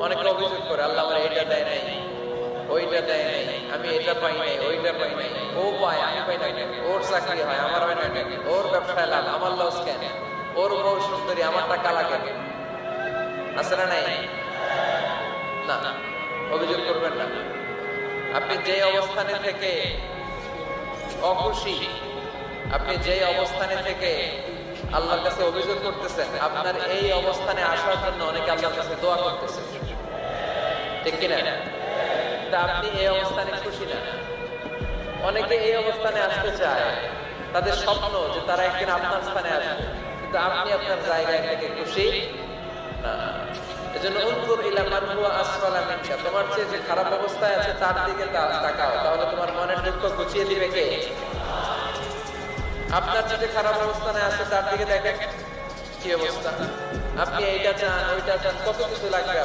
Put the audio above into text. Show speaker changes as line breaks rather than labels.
অনেকে অভিযোগ করে আল্লাহ আমার এটা দেয় নাই, ওইটা দেয় নাই, আমি এটা পাই নাই, ওইটা পাই নাই, ও পায় আমি পাই না কেন, ওর চাকরি হয় আমার হয় না কেন, ওর ব্যবসায় লাভ আমার লস কেন, ওর বউ সুন্দরী আমারটা কালা কেন? আছে না নাই? না, অভিযোগ করবেন না। আপনি যে অবস্থানে থেকে অখুশি, আপনি যে অবস্থানে থেকে আল্লাহর কাছে অভিযোগ করতেছেন, আপনার এই অবস্থানে আসার জন্য অনেকে আল্লাহর কাছে দোয়া করতেছে, ঠিক কিনা? তা আপনি এই অবস্থানে খুশি না? অনেকে এই অবস্থানে আসতে চায়, তাদের স্বপ্ন যে তারা একদিন আপনার স্থানে আসবে, কিন্তু আপনি আপনার জায়গায় থেকে খুশি না। এজন্য উনজুর ইলা মান হুয়া আসফালা মিনকা, তোমার চেয়ে যে খারাপ অবস্থায় আছে তার দিকে তাকাও, তাহলে তোমার মনের দুঃখ ঘুচিয়ে দিবে কে? আপনার যে খারাপ অবস্থানে আছে তার দিকে দেখেন কি অবস্থা। আপনি এইটা চান, ওইটা চান, কত কিছু লাগবে।